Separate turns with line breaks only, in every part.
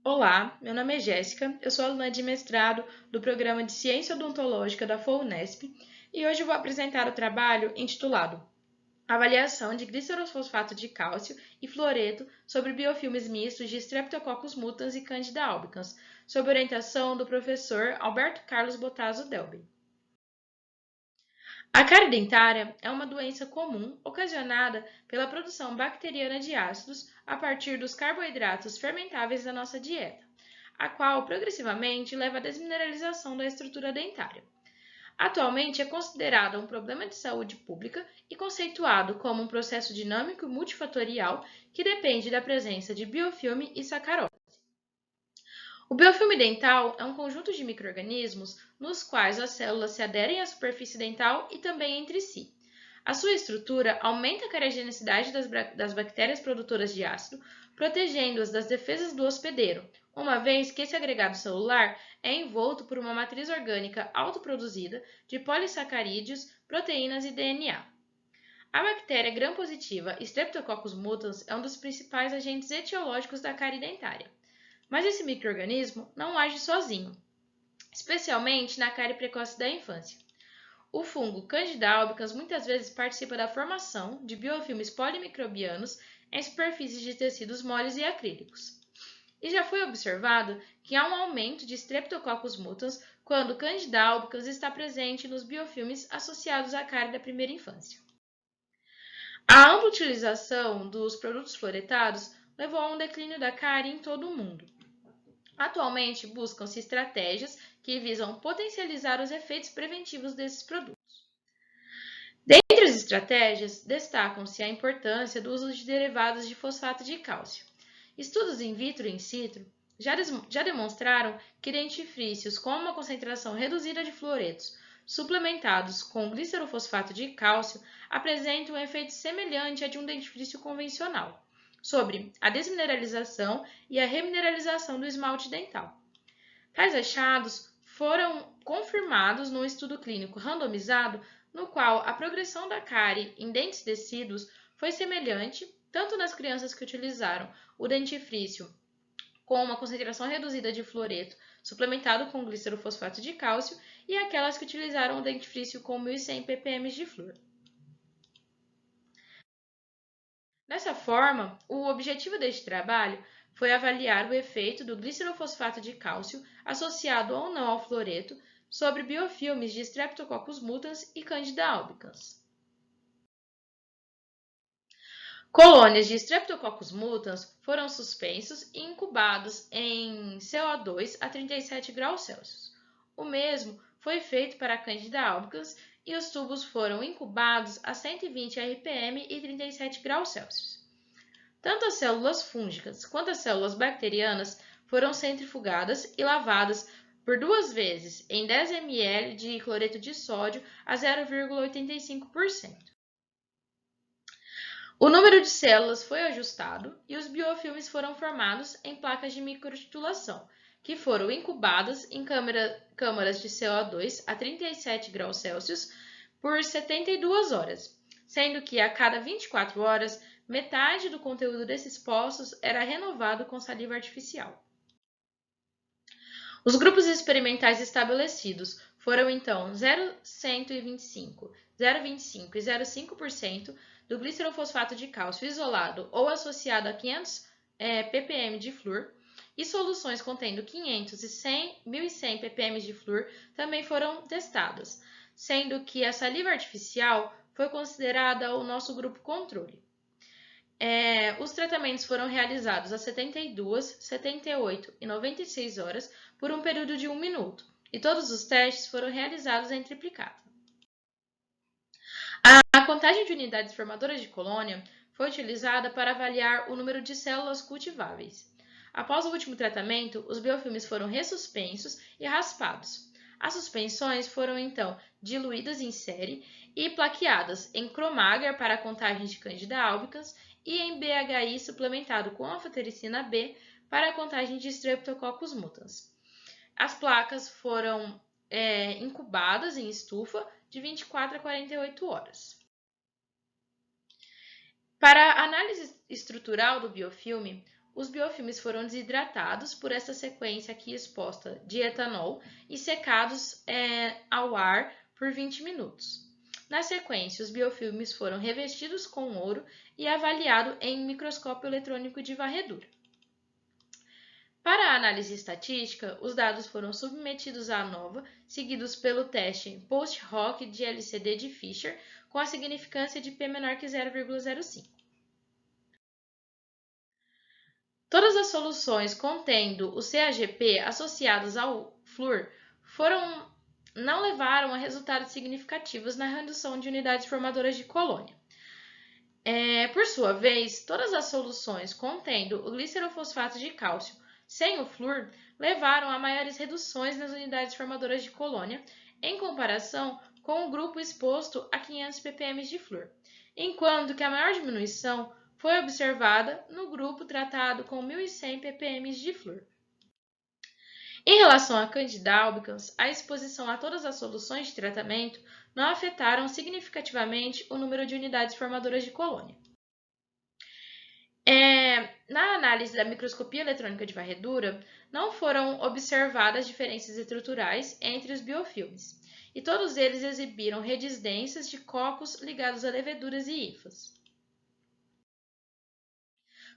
Olá, meu nome é Jéssica, eu sou aluna de mestrado do Programa de Ciência Odontológica da FOUNESP e hoje vou apresentar o trabalho intitulado Avaliação de glicerofosfato de cálcio e fluoreto sobre biofilmes mistos de Streptococcus mutans e Candida albicans, sob orientação do professor Alberto Carlos Bottaso Delbel. A cárie dentária é uma doença comum ocasionada pela produção bacteriana de ácidos a partir dos carboidratos fermentáveis da nossa dieta, a qual progressivamente leva à desmineralização da estrutura dentária. Atualmente é considerada um problema de saúde pública e conceituado como um processo dinâmico e multifatorial que depende da presença de biofilme e sacarose. O biofilme dental é um conjunto de micro-organismos nos quais as células se aderem à superfície dental e também entre si. A sua estrutura aumenta a caragenicidade das bactérias produtoras de ácido, protegendo-as das defesas do hospedeiro, uma vez que esse agregado celular é envolto por uma matriz orgânica autoproduzida de polissacarídeos, proteínas e DNA. A bactéria gram-positiva Streptococcus mutans é um dos principais agentes etiológicos da cárie dentária. Mas esse micro-organismo não age sozinho, especialmente na cárie precoce da infância. O fungo Candida albicans muitas vezes participa da formação de biofilmes polimicrobianos em superfícies de tecidos moles e acrílicos. E já foi observado que há um aumento de Streptococcus mutans quando Candida albicans está presente nos biofilmes associados à cárie da primeira infância. A ampla utilização dos produtos fluoretados levou a um declínio da cárie em todo o mundo. Atualmente, buscam-se estratégias que visam potencializar os efeitos preventivos desses produtos. Dentre as estratégias, destacam-se a importância do uso de derivados de fosfato de cálcio. Estudos in vitro e in situ já demonstraram que dentifrícios com uma concentração reduzida de fluoretos, suplementados com glicerofosfato de cálcio, apresentam um efeito semelhante a de um dentifrício convencional sobre a desmineralização e a remineralização do esmalte dental. Tais achados foram confirmados num estudo clínico randomizado no qual a progressão da cárie em dentes decíduos foi semelhante tanto nas crianças que utilizaram o dentifrício com uma concentração reduzida de fluoreto suplementado com glicerofosfato de cálcio e aquelas que utilizaram o dentifrício com 1.100 ppm de flúor. Dessa forma, o objetivo deste trabalho foi avaliar o efeito do glicerofosfato de cálcio associado ou não ao fluoreto sobre biofilmes de Streptococcus mutans e Candida albicans. Colônias de Streptococcus mutans foram suspensos e incubados em CO2 a 37 graus Celsius. O mesmo foi feito para a Candida albicans e os tubos foram incubados a 120 rpm e 37 graus Celsius. Tanto as células fúngicas quanto as células bacterianas foram centrifugadas e lavadas por 2 vezes em 10 ml de cloreto de sódio a 0,85%. O número de células foi ajustado e os biofilmes foram formados em placas de microtubulação, que foram incubadas em câmaras de CO2 a 37 graus Celsius por 72 horas, sendo que a cada 24 horas, metade do conteúdo desses poços era renovado com saliva artificial. Os grupos experimentais estabelecidos foram então 0,125, 0,25 e 0,5% do glicerofosfato de cálcio isolado ou associado a 500 ppm de flúor, e soluções contendo 500 e 1.100 ppm de flúor também foram testadas, sendo que a saliva artificial foi considerada o nosso grupo controle. Os tratamentos foram realizados a 72, 78 e 96 horas por um período de 1 minuto, e todos os testes foram realizados em triplicata. A contagem de unidades formadoras de colônia foi utilizada para avaliar o número de células cultiváveis. Após o último tratamento, os biofilmes foram ressuspensos e raspados. As suspensões foram então diluídas em série e plaqueadas em cromagar para a contagem de Candida albicans e em BHI suplementado com anfotericina B para a contagem de Streptococcus mutans. As placas foram incubadas em estufa de 24 a 48 horas. Para a análise estrutural do biofilme, os biofilmes foram desidratados por essa sequência aqui exposta de etanol e secados ao ar por 20 minutos. Na sequência, os biofilmes foram revestidos com ouro e avaliados em microscópio eletrônico de varredura. Para a análise estatística, os dados foram submetidos à ANOVA, seguidos pelo teste post-hoc de LCD de Fisher, com a significância de p menor que 0,05. Todas as soluções contendo o CAGP associados ao flúor não levaram a resultados significativos na redução de unidades formadoras de colônia. Por sua vez, todas as soluções contendo o glicerofosfato de cálcio sem o flúor levaram a maiores reduções nas unidades formadoras de colônia em comparação com o grupo exposto a 500 ppm de flúor, enquanto que a maior diminuição foi observada no grupo tratado com 1.100 ppm de flúor. Em relação à Candida albicans, a exposição a todas as soluções de tratamento não afetaram significativamente o número de unidades formadoras de colônia. Na análise da microscopia eletrônica de varredura, não foram observadas diferenças estruturais entre os biofilmes, e todos eles exibiram redes densas de cocos ligados a leveduras e hifas.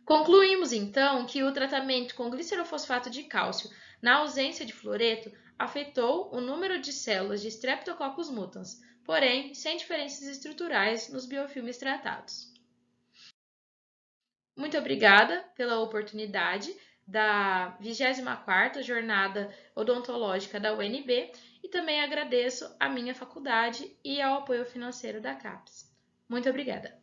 Concluímos, então, que o tratamento com glicerofosfato de cálcio na ausência de fluoreto afetou o número de células de Streptococcus mutans, porém sem diferenças estruturais nos biofilmes tratados. Muito obrigada pela oportunidade da 24ª Jornada Odontológica da UNB e também agradeço à minha faculdade e ao apoio financeiro da CAPES. Muito obrigada!